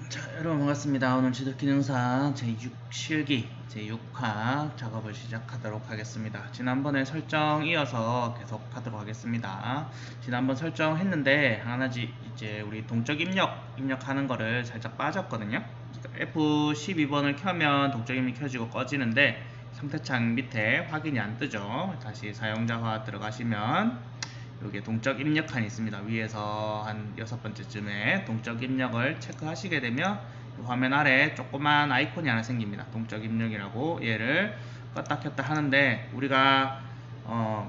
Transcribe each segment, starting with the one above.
자, 여러분 반갑습니다. 오늘 지도기능사 제6실기 제6화 작업을 시작하도록 하겠습니다. 지난번에 설정 이어서 계속 하도록 하겠습니다. 지난번 설정했는데 하나지 이제 우리 동적 입력하는 거를 살짝 빠졌거든요. F12번을 켜면 동적 입력 켜지고 꺼지는데 상태창 밑에 확인이 안 뜨죠. 다시 사용자화 들어가시면 여기에 동적 입력칸이 있습니다. 위에서 한 6번째쯤에 동적 입력을 체크하시게 되면 화면 아래 조그만 아이콘이 하나 생깁니다. 동적 입력이라고 얘를 껐다 켰다 하는데 우리가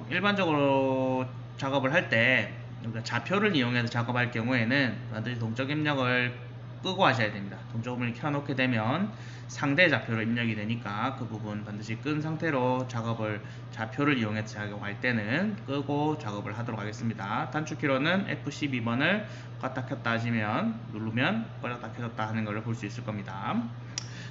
일반적으로 작업을 할 때 좌표를 이용해서 작업할 경우에는 반드시 동적 입력을 끄고 하셔야 됩니다. 동적 입력을 켜놓게 되면 상대 좌표로 입력이 되니까 그 부분 반드시 끈 상태로 좌표를 이용해서 작업할 때는 끄고 작업을 하도록 하겠습니다. 단축키로는 F12번을 껐다 켰다 하시면 누르면 껐다 켜졌다 하는 걸 볼 수 있을 겁니다.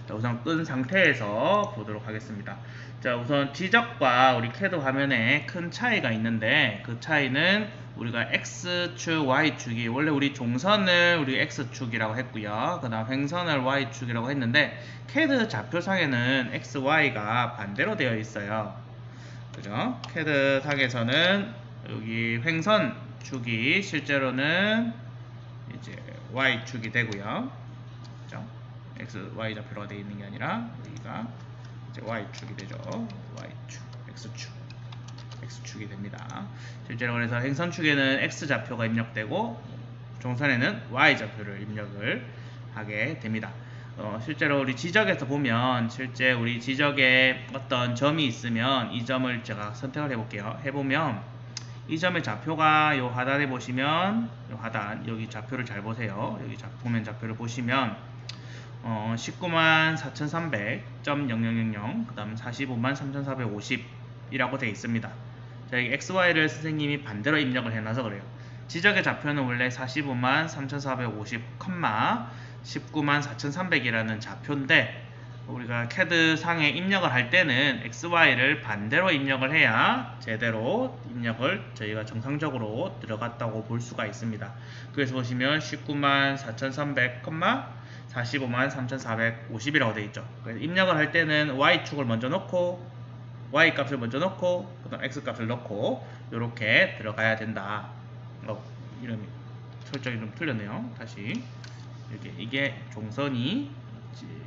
자, 우선 끈 상태에서 보도록 하겠습니다. 자, 우선 지적과 우리 CAD 화면에 큰 차이가 있는데 그 차이는 우리가 X축, Y축이 원래 우리 종선을 우리 X축이라고 했고요. 그 다음 횡선을 Y축이라고 했는데 CAD 좌표상에는 X, Y가 반대로 되어 있어요. 그죠? CAD 상에서는 여기 횡선축이 실제로는 이제 Y축이 되고요. 그죠? X, Y 좌표가 되어 있는 게 아니라 여기가 이제 Y축이 되죠. Y축, X축이 됩니다. 실제로 그래서 횡선축에는 X 좌표가 입력되고 종선에는 Y 좌표를 입력을 하게 됩니다. 실제로 우리 지적에서 보면 실제 우리 지적에 어떤 점이 있으면 이 점을 제가 선택을 해볼게요. 해보면 이 점의 좌표가 요 하단에 보시면 요 하단 여기 좌표를 잘 보세요. 여기 보면 좌표를 보시면 194,300.0000 그 다음 453,450 이라고 되어 있습니다. 자, 여기 XY를 선생님이 반대로 입력을 해놔서 그래요. 지적의 좌표는 원래 453,450, 194,300이라는 좌표인데 우리가 CAD 상에 입력을 할 때는 XY를 반대로 입력을 해야 제대로 입력을 저희가 정상적으로 들어갔다고 볼 수가 있습니다. 그래서 보시면 194,300, 453,450이라고 되어 있죠. 그래서 입력을 할 때는 Y축을 먼저 놓고 Y 값을 먼저 넣고 그 다음 X 값을 넣고 이렇게 들어가야 된다. 이름이 설정이 좀 틀렸네요. 다시 이게 종선이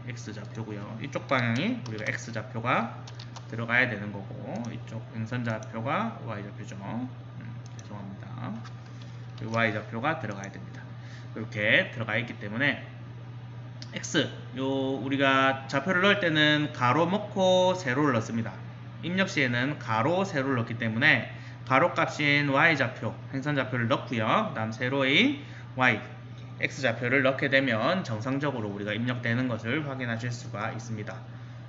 X 좌표고요. 이쪽 방향이 우리가 X 좌표가 들어가야 되는 거고 이쪽 횡선 좌표가 Y 좌표죠. 죄송합니다. Y 좌표가 들어가야 됩니다. 이렇게 들어가 있기 때문에 X 우리가 좌표를 넣을 때는 가로 넣고 세로를 넣습니다. 입력 시에는 가로, 세로를 넣기 때문에 가로 값인 Y좌표, 횡선좌표를 넣고요. 그 다음 세로인 Y, X좌표를 넣게 되면 정상적으로 우리가 입력되는 것을 확인하실 수가 있습니다.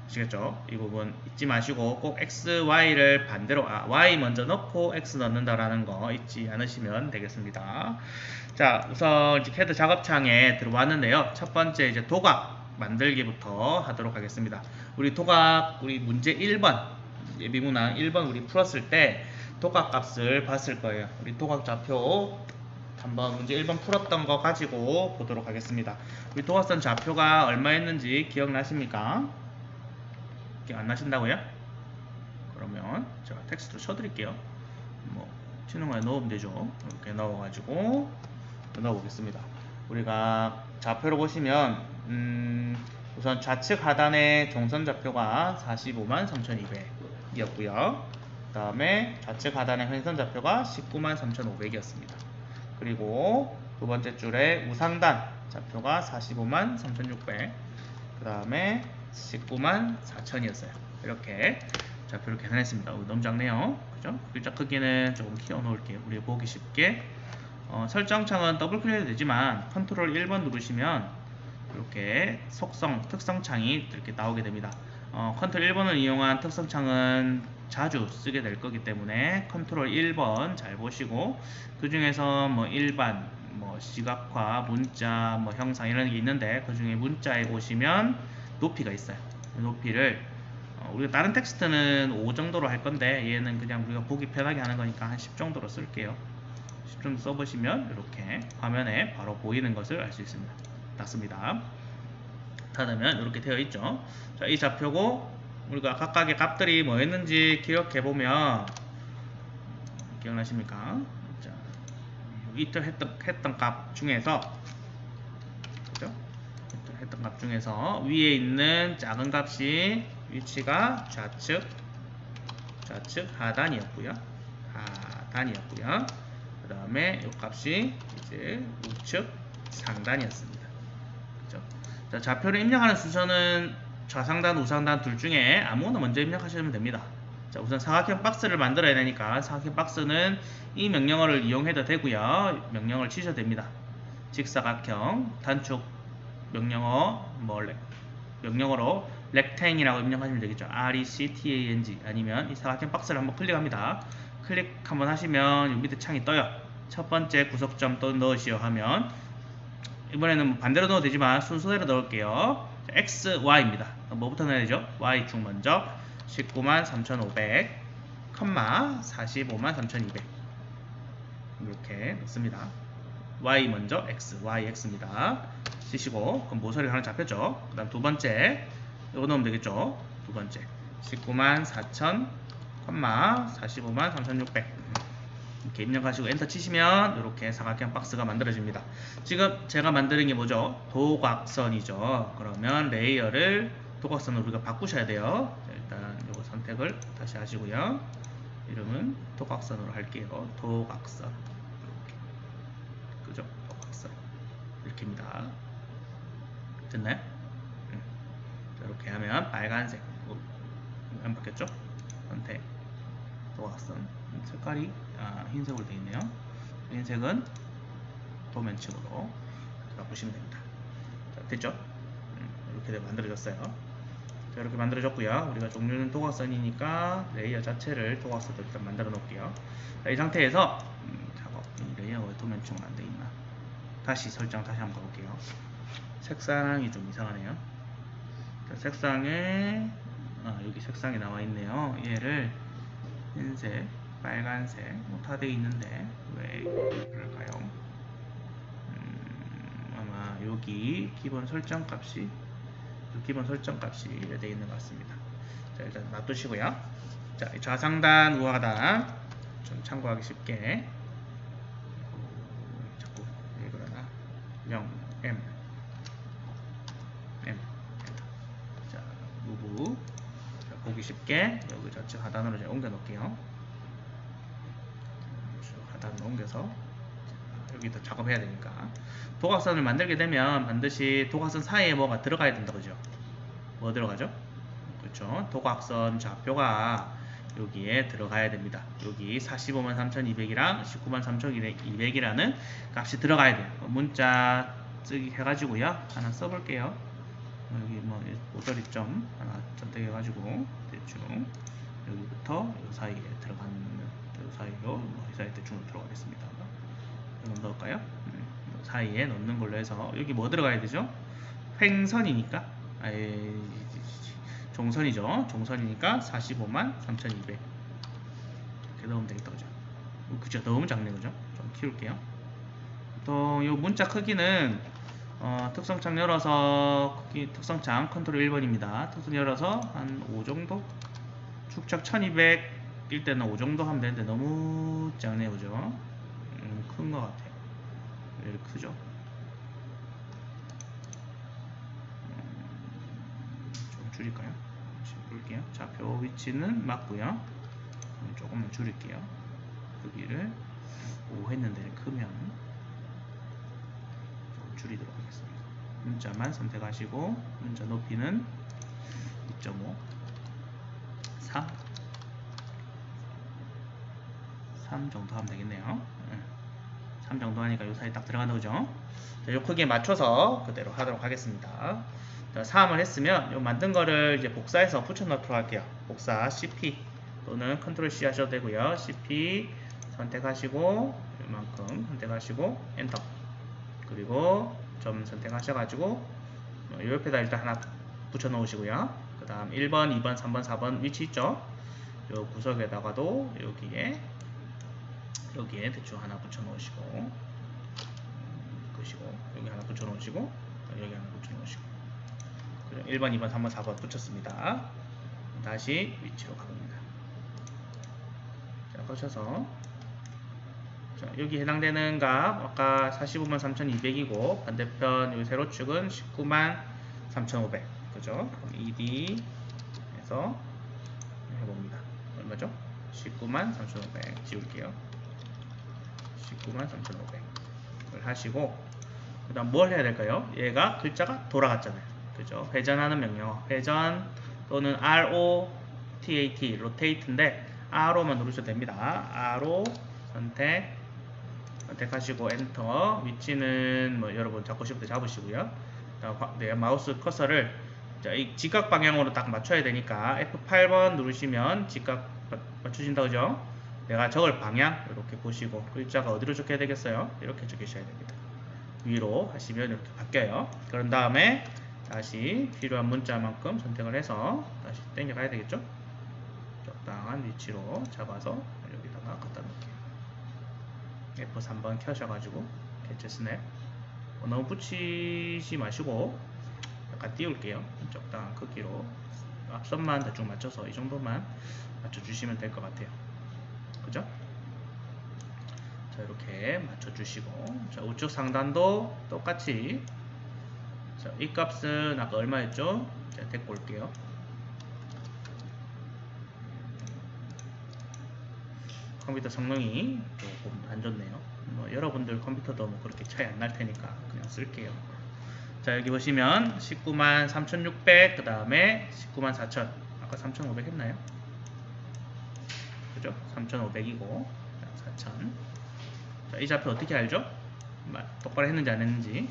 아시겠죠? 이 부분 잊지 마시고 꼭 X, Y를 반대로 Y 먼저 넣고 X 넣는다라는 거 잊지 않으시면 되겠습니다. 자, 우선 이제 CAD 작업창에 들어왔는데요. 첫 번째 이제 도각 만들기부터 하도록 하겠습니다. 우리 도각, 우리 문제 1번 예비문항 1번 우리 풀었을 때 도각 값을 봤을 거예요. 우리 도각 좌표 한번 문제 1번 풀었던 거 가지고 보도록 하겠습니다. 우리 도각선 좌표가 얼마였는지 기억나십니까? 기억 안 나신다고요? 그러면 제가 텍스트로 쳐드릴게요. 치는 거에 넣으면 되죠. 이렇게 넣어가지고 넣어보겠습니다. 우리가 좌표로 보시면 우선 좌측 하단의 종선 좌표가 453,200 이었고요. 그 다음에 좌측 하단의 횡선 좌표가 193,500이었습니다. 그리고 두 번째 줄에 우상단 좌표가 453,600, 그 다음에 194,000이었어요. 이렇게 좌표를 계산했습니다. 너무 작네요. 그죠? 글자 크기는 조금 키워 놓을게요. 우리 보기 쉽게. 설정창은 더블 클릭해도 되지만 컨트롤 1번 누르시면 이렇게 특성창이 이렇게 나오게 됩니다. 컨트롤 1번을 이용한 특성창은 자주 쓰게 될 거기 때문에 컨트롤 1번 잘 보시고 그 중에서 일반 시각화, 문자, 형상 이런 게 있는데 그 중에 문자에 보시면 높이가 있어요. 높이를 우리가 다른 텍스트는 5 정도로 할 건데 얘는 그냥 우리가 보기 편하게 하는 거니까 한 10 정도로 쓸게요. 10 정도 써보시면 이렇게 화면에 바로 보이는 것을 알 수 있습니다. 닫습니다. 닫으면 이렇게 되어 있죠. 자, 이 좌표고 우리가 각각의 값들이 뭐였는지 기억해보면 기억나십니까? 자, 이틀 했던 값 중에서 그죠? 했던 값 중에서 위에 있는 작은 값이 위치가 좌측 하단이었고요. 그 다음에 이 값이 이제 우측 상단이었습니다. 그죠? 자, 좌표를 입력하는 순서는 좌상단, 우상단 둘 중에 아무거나 먼저 입력하시면 됩니다. 자, 우선 사각형 박스를 만들어야 되니까 사각형 박스는 이 명령어를 이용해도 되고요. 명령어를 치셔도 됩니다. 직사각형, 단축 명령어, 명령어로 rectang이라고 입력하시면 되겠죠. rectang 아니면 이 사각형 박스를 한번 클릭합니다. 클릭 한번 하시면 여기 밑에 창이 떠요. 첫 번째 구석점 또 넣으시오 하면 이번에는 반대로 넣어도 되지만 순서대로 넣을게요. x, y입니다. 뭐부터 넣어야 되죠? y축 먼저 193,500, 453,200 이렇게 넣습니다. y 먼저 x, yx입니다. 쓰시고 그럼 모서리가 하나 잡혔죠. 그 다음 두 번째 이거 넣으면 되겠죠. 두 번째 194,000, 453,600 이렇게 입력하시고 엔터 치시면 이렇게 사각형 박스가 만들어집니다. 지금 제가 만드는 게 뭐죠? 도각선이죠. 그러면 레이어를 도각선으로 우리가 바꾸셔야 돼요. 자, 일단 이거 선택을 다시 하시고요. 이름은 도각선으로 할게요. 도각선 이렇게 그죠? 도각선 이렇게입니다. 됐나요? 자, 이렇게 하면 빨간색 안 바뀌었죠? 선택 도각선 색깔이 흰색으로 되어 있네요. 흰색은 도면층으로 바꾸시면 됩니다. 자, 됐죠? 이렇게 만들어졌어요. 자, 이렇게 만들어졌고요. 우리가 종류는 도각선이니까 레이어 자체를 도각선으로 일단 만들어 놓을게요. 자, 이 상태에서 작업 레이어가 왜 도면층으로 안 되어 있나? 다시 설정 다시 한번 가볼게요. 색상이 좀 이상하네요. 자, 색상에 여기 색상이 나와 있네요. 얘를 흰색, 빨간색 다 되어 있는데 왜 그럴까요? 아마 여기 기본 설정 값이 되어 있는 것 같습니다. 자, 일단 놔두시고요. 자, 좌상단, 우하단 좀 참고하기 쉽게 자꾸 왜 그러나 0, M 자, 무브 보기 쉽게 여기 좌측 하단으로 이제 옮겨 놓을게요. 하단으로 옮겨서 여기다 작업해야 되니까 도각선을 만들게 되면 반드시 도각선 사이에 뭐가 들어가야 된다 그죠? 뭐 들어가죠? 그렇죠. 도각선 좌표가 여기에 들어가야 됩니다. 여기 453,200이랑 193,200이라는 값이 들어가야 돼요. 문자 쓰기 해가지고요. 하나 써볼게요. 여기 뭐 모서리점 하나 선택해가지고 대충 여기부터 이 사이에 들어가는 이 사이로 이 사이 대충 들어가겠습니다. 이거 넣을까요? 사이에 넣는 걸로 해서 여기 뭐 들어가야 되죠? 횡선이니까 종선이죠. 종선이니까 453,200 이렇게 넣으면 되겠다 그죠? 그죠? 너무 작네 그죠? 좀 키울게요. 보통 이 문자 크기는 특성창 열어서 특성창 컨트롤 1번입니다. 특성 열어서 한 5 정도? 축척 1200일 때는 5 정도 하면 되는데 너무 작네요 그죠? 큰 것 같아요. 왜 이렇게 크죠? 좀 줄일까요? 볼게요. 좌표 위치는 맞고요. 조금만 줄일게요. 크기를 5 했는데 크면 조금 줄이도록 하겠습니다. 문자만 선택하시고 문자 높이는 2.5 3 정도 하면 되겠네요. 3 정도 하니까 이 사이 딱 들어가는 거죠. 자, 이 크기에 맞춰서 그대로 하도록 하겠습니다. 자, 3을 했으면 요 만든 거를 이제 복사해서 붙여 넣도록 할게요. 복사 CP 또는 컨트롤 C 하셔도 되고요. CP 선택하시고 이만큼 선택하시고 엔터 그리고 점 선택하셔가지고 요 옆에다 일단 하나 붙여 놓으시고요. 그 다음 1번, 2번, 3번, 4번 위치 있죠? 요 구석에다가도 여기에 대충 하나 붙여 놓으시고 여기 하나 붙여 놓으시고 여기 하나 붙여놓으시고 1번, 2번, 3번, 4번 붙였습니다. 다시 위치로 가봅니다. 자, 거셔서 자, 여기 해당되는 값 아까 45만 3200이고 반대편 여기 세로 축은 19만 3500 그죠? 그럼 ED 해서 해봅니다. 얼마죠? 19만 3500 지울게요. 19만 3500을 하시고 그 다음 뭘 해야 될까요? 얘가 글자가 돌아갔잖아요. 그죠? 회전하는 명령 회전 또는 ROTAT rotate인데 R로만 누르셔도 됩니다. R로 선택하시고 엔터 위치는 뭐 여러분 잡고 싶을 때 잡으시고요. 네, 마우스 커서를 자, 이 직각 방향으로 딱 맞춰야 되니까 F8번 누르시면 직각 맞추신다 그죠? 내가 적을 방향 이렇게 보시고 글자가 어디로 적혀야 되겠어요? 이렇게 적으셔야 됩니다. 위로 하시면 이렇게 바뀌어요. 그런 다음에 다시 필요한 문자만큼 선택을 해서 다시 당겨 가야 되겠죠? 적당한 위치로 잡아서 여기다가 갖다 놓을게요. F3번 켜셔가지고 개체 스냅 너무 붙이지 마시고 약간 띄울게요. 적당한 크기로 앞선만 대충 맞춰서 이 정도만 맞춰주시면 될 것 같아요. 그죠? 자, 이렇게 맞춰주시고 자, 우측 상단도 똑같이 자, 이 값은 아까 얼마였죠? 자, 데리고 올게요. 컴퓨터 성능이 조금 안 좋네요. 뭐 여러분들 컴퓨터도 뭐 그렇게 차이 안 날 테니까 그냥 쓸게요. 자, 여기 보시면 19만 3600 그 다음에 19만 4000 아까 3500 했나요? 그죠? 3500이고 4000 자, 이 좌표 어떻게 알죠? 똑바로 했는지 안 했는지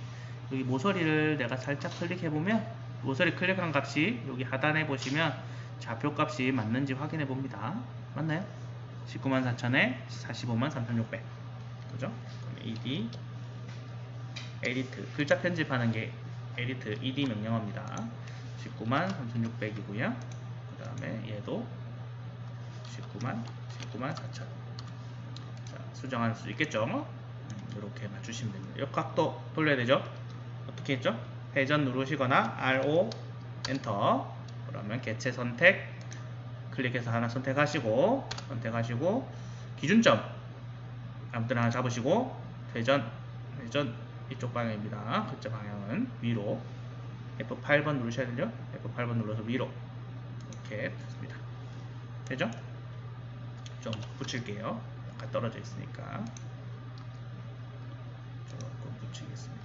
여기 모서리를 내가 살짝 클릭해보면 모서리 클릭한 값이 여기 하단에 보시면 좌표 값이 맞는지 확인해 봅니다. 맞나요? 19만 4000에 45만 3600 그죠? ED 에디트 글자 편집하는 게 에디트 ED 명령어입니다. 19만 3600이고요. 그 다음에 얘도 19만 4000 자, 수정할 수 있겠죠? 이렇게 맞추시면 됩니다. 역각도 돌려야 되죠? 어떻게 했죠? 회전 누르시거나 RO 엔터 그러면 개체 선택 클릭해서 하나 선택하시고 기준점 아무데나 하나 잡으시고 회전 이쪽 방향입니다. 글자 방향은 위로 F8번 누르셔야 되죠? F8번 눌러서 위로 이렇게 됐습니다. 되죠? 좀 붙일게요. 약간 떨어져 있으니까 조금 붙이겠습니다.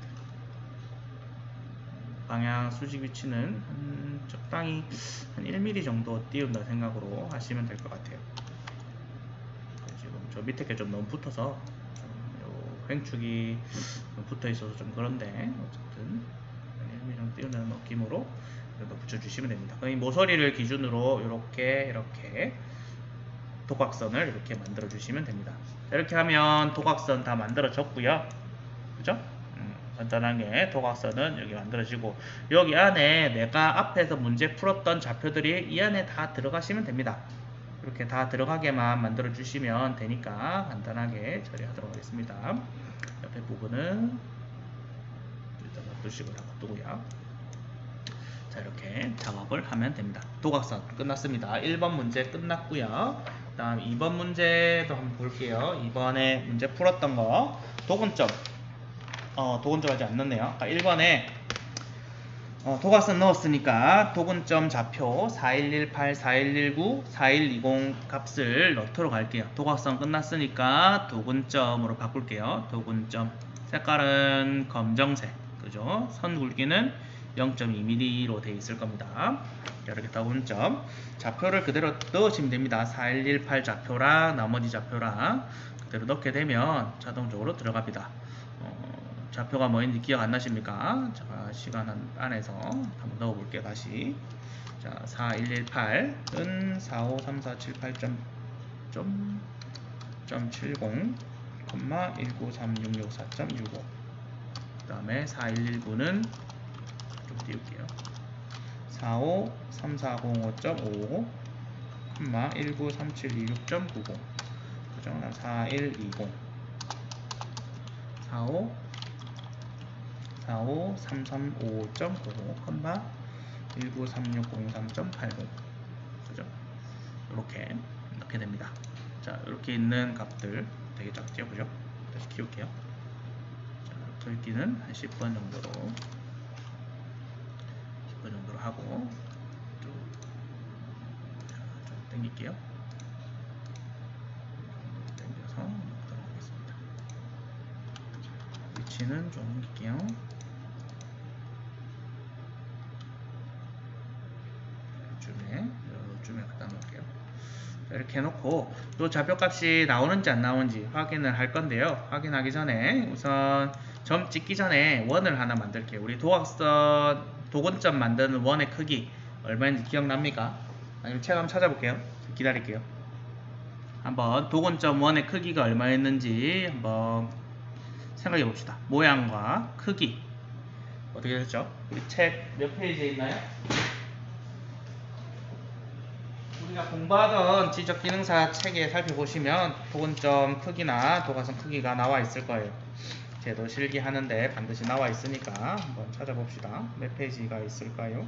방향 수직 위치는 적당히 한 1mm 정도 띄운다 생각으로 하시면 될 것 같아요. 지금 저 밑에 게 좀 너무 붙어서 요 횡축이 붙어 있어서 좀 그런데 어쨌든 1mm 정도 띄우는 느낌으로 이렇게 붙여주시면 됩니다. 이 모서리를 기준으로 이렇게 도각선을 이렇게 만들어 주시면 됩니다. 이렇게 하면 도각선 다 만들어졌고요. 그죠? 간단하게 도각선은 여기 만들어지고 여기 안에 내가 앞에서 문제 풀었던 좌표들이 이 안에 다 들어가시면 됩니다. 이렇게 다 들어가게만 만들어 주시면 되니까 간단하게 처리하도록 하겠습니다. 옆에 부분은 일단 놔두시고 다 놔두고요. 자, 이렇게 작업을 하면 됩니다. 도각선 끝났습니다. 1번 문제 끝났고요. 그 다음 2번 문제도 한번 볼게요. 2번에 문제 풀었던 거 도근점 도근점 아직 안 넣었네요. 아까 1번에 도각선 넣었으니까 도근점 좌표 4118, 4119, 4120 값을 넣도록 할게요. 도각선 끝났으니까 도근점으로 바꿀게요. 도근점 색깔은 검정색 그죠? 선 굵기는 0.2mm로 되어 있을 겁니다. 이렇게 도근점 좌표를 그대로 넣으시면 됩니다. 4118 좌표랑 나머지 좌표랑 그대로 넣게 되면 자동적으로 들어갑니다. 좌표가 뭐인지 기억 안 나십니까? 제가 시간 안에서 한번 넣어볼게요. 다시 자, 4118은 4534780.70, 1936664.65 그 다음에 4119는 좀 띄울게요. 45340.55, 1937726.90 그죠? 4120 45 45335.95, 193603.80. 그죠? 이렇게 넣게 됩니다. 자, 이렇게 있는 값들 되게 작죠, 그죠? 다시 키울게요. 자, 글귀는 한 10번 정도로 하고 좀 당길게요. 당겨서 넣도록 하겠습니다. 위치는 좀 옮길게요. 요쯤에 갖다 놓을게요. 이렇게 해놓고 또 좌표값이 나오는지 안 나오는지 확인을 할 건데요. 확인하기 전에 우선 점 찍기 전에 원을 하나 만들게요. 우리 도근점 만드는 원의 크기 얼마인지 기억납니까? 아니면 책 한번 찾아볼게요. 기다릴게요. 한번 도근점 원의 크기가 얼마였는지 한번 생각해 봅시다. 모양과 크기 어떻게 됐죠? 우리 책 몇 페이지에 있나요? 우리가 공부하던 지적기능사 책에 살펴보시면 도근점 크기나 도가선 크기가 나와 있을 거예요. 제도 실기하는데 반드시 나와 있으니까 한번 찾아봅시다. 몇 페이지가 있을까요?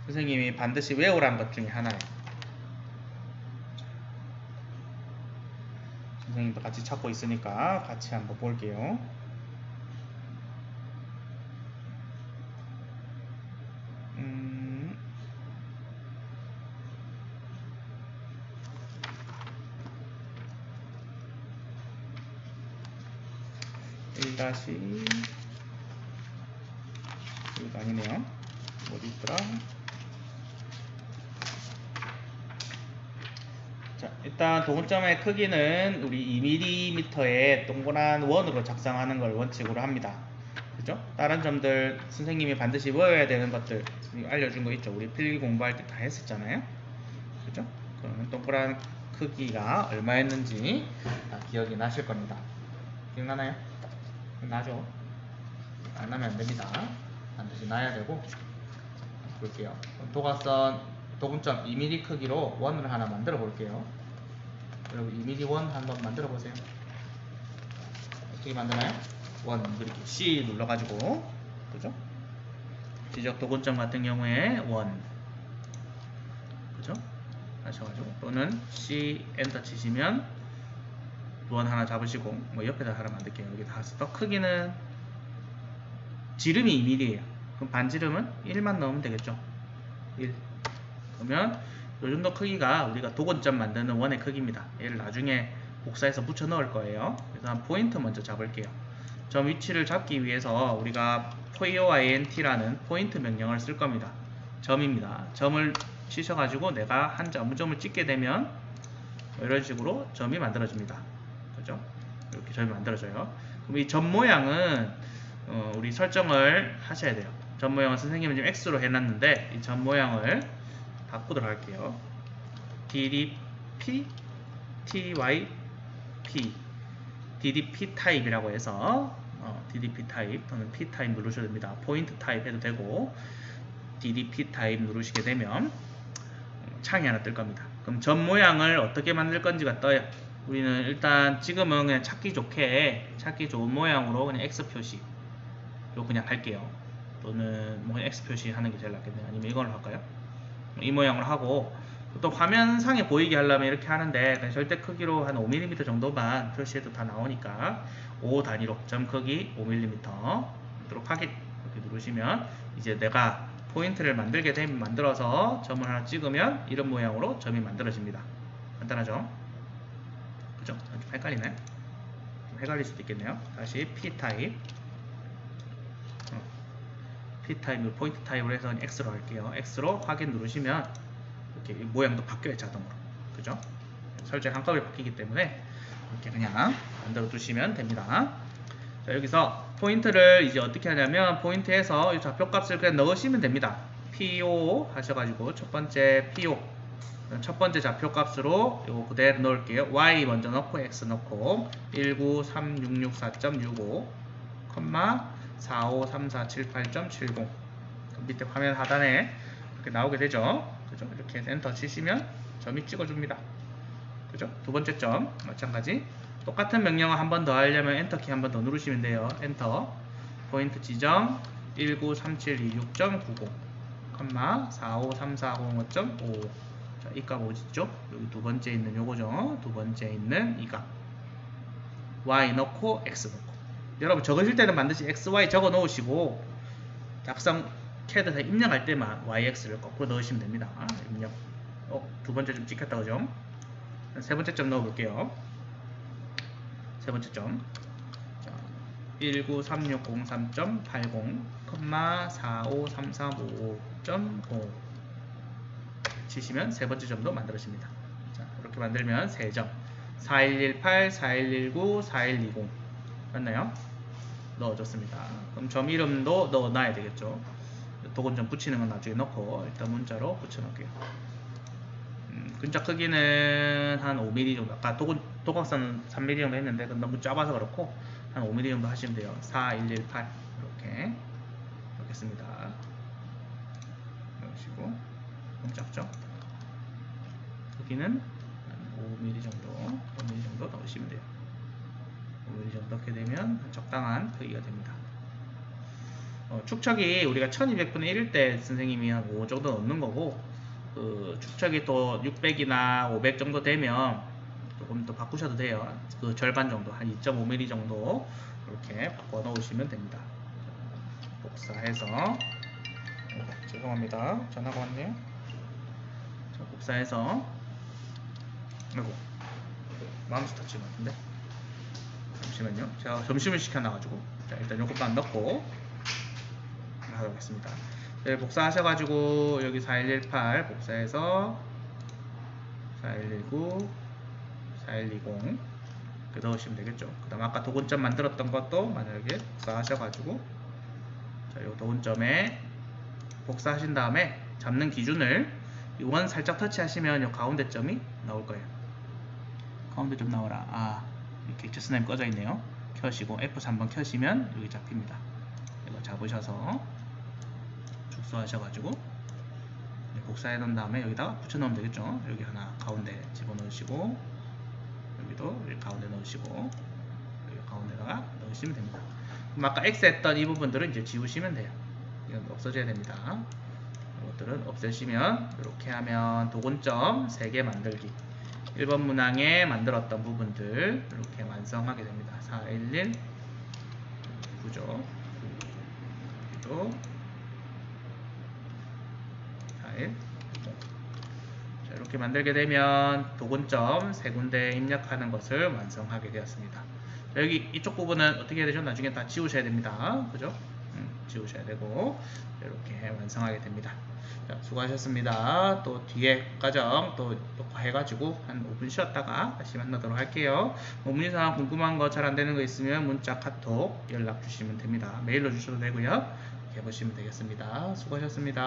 선생님이 반드시 외우란 것 중에 하나예요. 선생님도 같이 찾고 있으니까 같이 한번 볼게요. 이거 아니네요. 어디 있더라? 자, 일단 도근점의 크기는 우리 2mm의 동그란 원으로 작성하는 걸 원칙으로 합니다. 그죠? 다른 점들 선생님이 반드시 외워야 되는 것들 알려준 거 있죠. 우리 필기 공부할 때 다 했었잖아요. 그죠? 그러면 동그란 크기가 얼마였는지 기억이 나실 겁니다. 기억나나요? 나죠? 안 나면 안 됩니다. 반드시 나야 되고. 볼게요. 도가선 도근점 2mm 크기로 원을 하나 만들어 볼게요. 여러분 2mm 원 한번 만들어 보세요. 어떻게 만드나요? 원 이렇게 C 눌러가지고, 그죠? 지적 도근점 같은 경우에 원, 그죠? 하셔가지고 또는 C 엔터 치시면 원 하나 잡으시고 뭐 옆에다 하나 만들게요. 여기 다 써. 크기는 지름이 2mm예요. 그럼 반지름은 1만 넣으면 되겠죠. 1. 그러면 이 정도 크기가 우리가 도근점 만드는 원의 크기입니다. 얘를 나중에 복사해서 붙여 넣을 거예요. 그래서 한 포인트 먼저 잡을게요. 점 위치를 잡기 위해서 우리가 POINT라는 포인트 명령을 쓸 겁니다. 점입니다. 점을 치셔가지고 내가 한 점을 찍게 되면 이런 식으로 점이 만들어집니다. 그죠? 이렇게 점이 만들어져요. 그럼 이 점 모양은 우리 설정을 하셔야 돼요. 점 모양은 선생님은 지금 X로 해놨는데 이 점 모양을 바꾸도록 할게요. DDP, TYP, DDP 타입이라고 해서 DDP 타입 또는 P 타입 누르셔도 됩니다. 포인트 타입 해도 되고 DDP 타입 누르시게 되면 창이 하나 뜰 겁니다. 그럼 점 모양을 어떻게 만들 건지가 떠요. 우리는 일단 지금은 그냥 찾기 좋은 모양으로 그냥 X 표시로 그냥 할게요. 또는 뭐 그냥 X 표시 하는 게 제일 낫겠네요. 아니면 이걸로 할까요? 이 모양을 하고 또 화면상에 보이게 하려면 이렇게 하는데 그냥 절대 크기로 한 5mm 정도만 표시해도 다 나오니까 5 단위로 점 크기 5mm 도록 확인 이렇게 누르시면 이제 내가 포인트를 만들게 되면 만들어서 점을 하나 찍으면 이런 모양으로 점이 만들어집니다. 간단하죠? 그죠? 좀 헷갈리나요? 좀 헷갈릴 수도 있겠네요. 다시 P타입 P타입 포인트 타입으로 해서 X로 할게요. X로 확인 누르시면 이렇게 모양도 바뀌어요. 자동으로. 그죠? 설정 한꺼번에 바뀌기 때문에 이렇게 그냥 만들어 두시면 됩니다. 자, 여기서 포인트를 이제 어떻게 하냐면 포인트에서 이 좌표값을 그냥 넣으시면 됩니다. PO 하셔가지고 첫 번째 PO 첫 번째 좌표값으로 이거 그대로 넣을게요. Y 먼저 넣고 X 넣고 1936664.65 453478.70 밑에 화면 하단에 이렇게 나오게 되죠. 그죠? 이렇게 해서 엔터 치시면 점이 찍어줍니다. 그죠? 두 번째 점 마찬가지 똑같은 명령을 한 번 더 하려면 엔터키 한 번 더 누르시면 돼요. 엔터. 포인트 지정 1937260.90 45340.5. 자, 이 값 어디죠? 여기 두 번째 있는 요거죠. 두 번째 있는 이 값. y 넣고 x 넣고. 여러분 적으실 때는 반드시 x, y 적어 놓으시고 작성 CAD에서 입력할 때만 yx를 거꾸로 넣으시면 됩니다. 입력. 두 번째 좀 찍혔다 그죠? 세 번째 점 넣어볼게요. 세 번째 점. 19360.80, 45335.5 치시면 세 번째 점도 만들어집니다. 자, 이렇게 만들면 세 점. 4118, 4119, 4120 맞나요? 넣어줬습니다. 그럼 점 이름도 넣어놔야 되겠죠. 도건점 붙이는 건 나중에 넣고 일단 문자로 붙여놓을게요. 근자 크기는 한 5mm 정도. 아까 도각선은 3mm 정도 했는데 그건 너무 짧아서 그렇고 한 5mm 정도 하시면 돼요. 4118 이렇게 넣겠습니다. 넣으시고 너무 작죠? 크기는 한 5mm 정도 넣으시면 돼요. 5mm 정도 넣게 되면 적당한 크기가 됩니다. 축척이 우리가 1200분의 1일 때 선생님이 한 5 정도 넣는 거고 축척이 또 600이나 500 정도 되면 조금 더 바꾸셔도 돼요. 그 절반 정도, 한 2.5mm 정도 이렇게 바꿔 넣으시면 됩니다. 복사해서 죄송합니다. 전화가 왔네요. 자, 복사해서 아이고 마우스 터치 같은데 잠시만요. 제가 점심을 시켜놔가지고 자, 일단 요것만 넣고 하도록 하겠습니다. 네, 복사하셔가지고 여기 4118 복사해서 4119 4120 이렇게 넣으시면 되겠죠. 그 다음 아까 도근점 만들었던 것도 만약에 복사하셔가지고 자, 요 도근점에 복사하신 다음에 잡는 기준을 이 원 살짝 터치하시면 요 가운데 점이 나올 거예요. 가운데 점 나오라. 이렇게 엑스라인 꺼져 있네요. 켜시고 F3번 켜시면 여기 잡힙니다. 이거 잡으셔서 축소하셔가지고 복사해 놓은 다음에 여기다가 붙여 넣으면 되겠죠. 여기 하나 가운데 집어넣으시고 여기도 여기 가운데 넣으시고 여기 가운데다가 넣으시면 됩니다. 그럼 아까 X 했던 이 부분들은 이제 지우시면 돼요. 이건 없어져야 됩니다. 이것들은 없애시면 이렇게 하면 도근점 3개 만들기 1번 문항에 만들었던 부분들 이렇게 완성하게 됩니다. 411 9죠. 여기도 41 자, 이렇게 만들게 되면 도근점 3군데 입력하는 것을 완성하게 되었습니다. 자, 여기 이쪽 부분은 어떻게 해야 되죠? 나중에 다 지우셔야 됩니다. 그죠? 지우셔야 되고 이렇게 완성하게 됩니다. 자, 수고하셨습니다. 또 뒤에 과정 또 녹화해가지고 한 5분 쉬었다가 다시 만나도록 할게요. 문의사항 궁금한 거 잘 안되는 거 있으면 문자, 카톡 연락 주시면 됩니다. 메일로 주셔도 되고요. 이렇게 해보시면 되겠습니다. 수고하셨습니다.